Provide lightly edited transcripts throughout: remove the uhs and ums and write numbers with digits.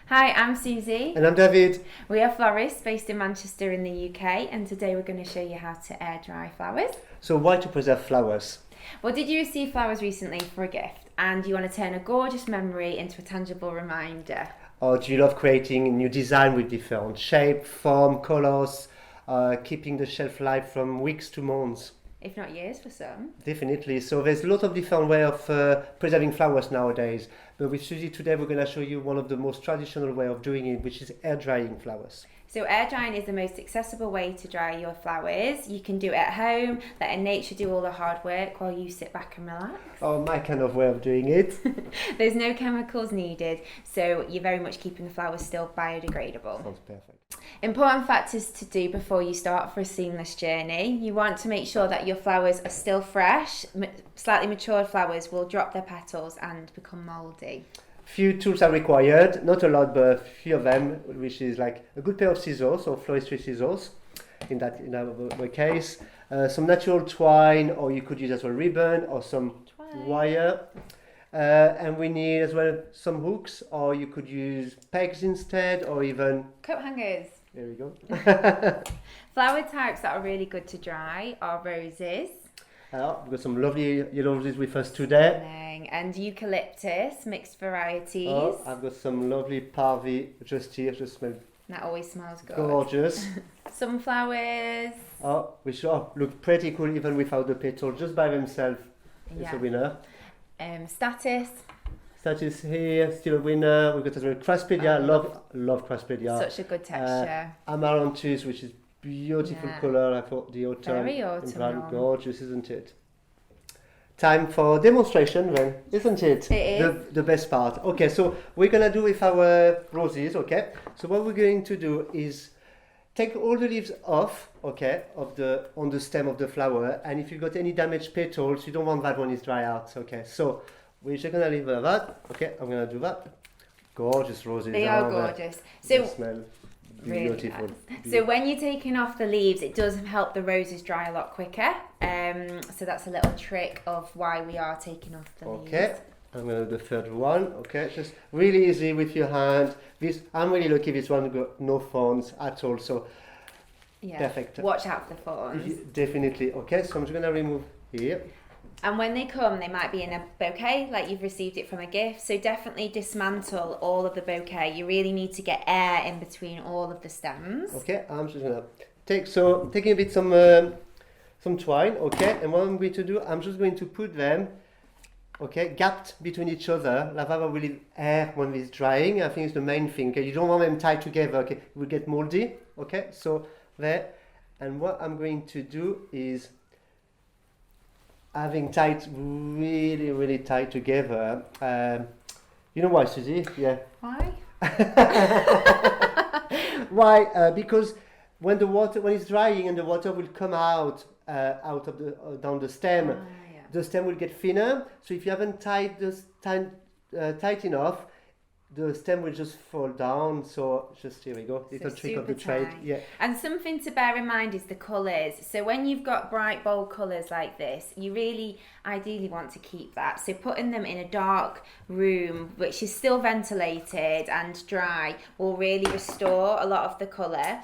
Hi, I'm Suzie. And I'm David. We are florists based in Manchester in the UK, and today we're going to show you how to air dry flowers. So why to preserve flowers? Well, did you receive flowers recently for a gift and you want to turn a gorgeous memory into a tangible reminder? Or do you love creating a new design with different shape, form, colors, keeping the shelf life from weeks to months? If not years for some. Definitely. So there's a lot of different way of preserving flowers nowadays. But with Susie today, we're going to show you one of the most traditional way of doing it, which is air drying flowers. So air drying is the most accessible way to dry your flowers. You can do it at home, letting nature do all the hard work while you sit back and relax. Oh, my kind of way of doing it. There's no chemicals needed, so you're very much keeping the flowers still biodegradable. Sounds perfect. Important factors to do before you start for a seamless journey. You want to make sure that your flowers are still fresh. Slightly matured flowers will drop their petals and become mouldy. Few tools are required, not a lot, but a few of them, which is like a good pair of scissors or floristry scissors in our case, some natural twine, or you could use as well ribbon or some wire, and we need as well some hooks, or you could use pegs instead, or even coat hangers. There we go. Flower types that are really good to dry are roses. We've got some lovely yellow roses with us today. And eucalyptus, mixed varieties. Oh, I've got some lovely parvi just here, just smell. That always smells good. Gorgeous. Sunflowers. Oh, which look pretty cool even without the petals, just by themselves. It's a winner. Statice. Statice here, still a winner. We've got as well Craspedia. Love Craspedia. Such a good texture. Amaranthus, which is beautiful colour. I thought the autumn. Very autumnal. Gorgeous, isn't it? Time for demonstration then, isn't it? It is. The best part. Okay, so we're gonna do with our roses, okay? So what we're going to do is take all the leaves off, okay, on the stem of the flower, and if you've got any damaged petals, you don't want that when it's dry out, okay? So we're just gonna leave that. Okay, I'm gonna do that. Gorgeous roses. They are gorgeous. So they smell beautiful. Really nice. So when you're taking off the leaves, it does help the roses dry a lot quicker. So that's a little trick of why we are taking off the leaves. Okay, I'm gonna do the third one. Okay, just really easy with your hand. I'm really lucky. This one got no thorns at all. So perfect. Watch out for the thorns. Definitely. Okay, so I'm just gonna remove here. And when they come, they might be in a bouquet, like you've received it from a gift. So definitely dismantle all of the bouquet. You really need to get air in between all of the stems. Okay, I'm just gonna taking a bit some twine. Okay, and what I'm going to do, I'm just going to put them, okay, gapped between each other. Like that will leave air when it's drying. I think it's the main thing. Okay, you don't want them tied together. Okay, it will get moldy. Okay, so there. And what I'm going to do is having tied really tight together. You know why, Susie? Yeah. Why? Why? Because when it's drying and the water will come out of the down the stem, the stem will get thinner. So if you haven't tied this tight enough, the stem will just fall down. So just here we go, little trick of the trade. Yeah. And something to bear in mind is the colours. So when you've got bright bold colours like this, you really ideally want to keep that. So putting them in a dark room, which is still ventilated and dry, will really restore a lot of the colour.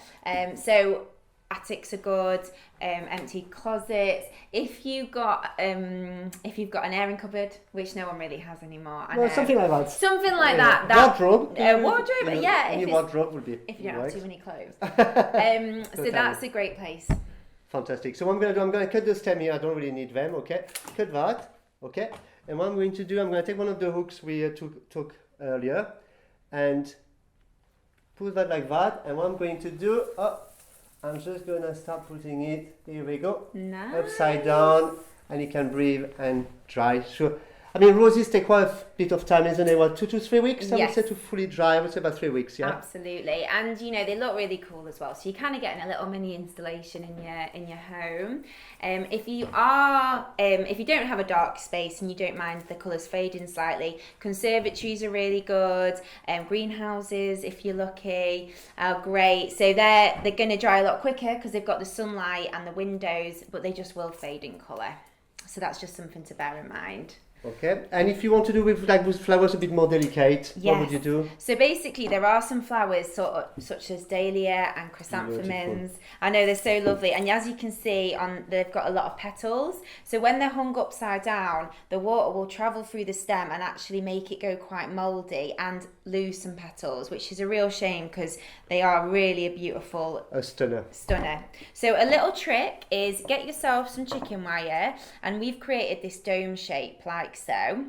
So attics are good, empty closets. If you've got an airing cupboard, which no one really has anymore, something like that. Something like that. Wardrobe. Wardrobe, yeah. Any wardrobe would be. If you don't have too many clothes. So that's a great place. Fantastic. So what I'm going to cut the stem here. I don't really need them. Okay, cut that. Okay, and what I'm going to do, I'm going to take one of the hooks we took earlier, and put that like that. And what I'm going to do, I'm just going to start putting it, here we go, nice. Upside down, and it can breathe and dry. Sure. I mean, roses take quite a bit of time, isn't it? What, 2 to 3 weeks? Yes. I would say to fully dry. I would say about 3 weeks, yeah? Absolutely. And, they look really cool as well. So you're kind of getting a little mini installation in your home. If you don't have a dark space and you don't mind the colours fading slightly, conservatories are really good. Greenhouses, if you're lucky, are great. So they're going to dry a lot quicker because they've got the sunlight and the windows, but they just will fade in colour. So that's just something to bear in mind. Okay, and if you want to do with flowers a bit more delicate, what would you do? So basically, there are some flowers such as dahlia and chrysanthemums. I know they're so lovely, and as you can see, they've got a lot of petals. So when they're hung upside down, the water will travel through the stem and actually make it go quite mouldy and lose some petals, which is a real shame because they are really a beautiful stunner. So a little trick is get yourself some chicken wire, and we've created this dome shape like so.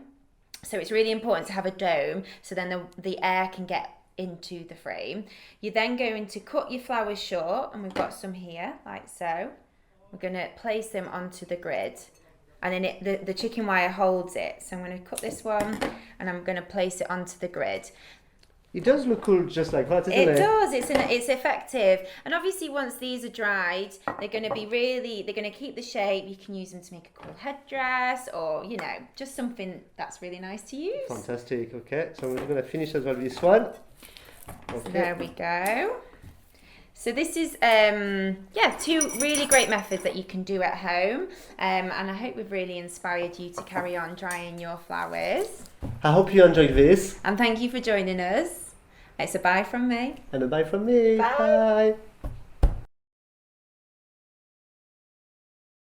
So it's really important to have a dome so then the air can get into the frame. You're then going to cut your flowers short, and we've got some here like so. We're going to place them onto the grid, and then the chicken wire holds it. So I'm going to cut this one and I'm going to place it onto the grid. It does look cool just like that, isn't it? It does. It's effective. And obviously once these are dried, they're going to keep the shape. You can use them to make a cool headdress, or, just something that's really nice to use. Fantastic. Okay, so we're going to finish as well with this one. Okay. So there we go. So this is, two really great methods that you can do at home. And I hope we've really inspired you to carry on drying your flowers. I hope you enjoyed this. And thank you for joining us. It's a bye from me. And a bye from me. Bye. Bye.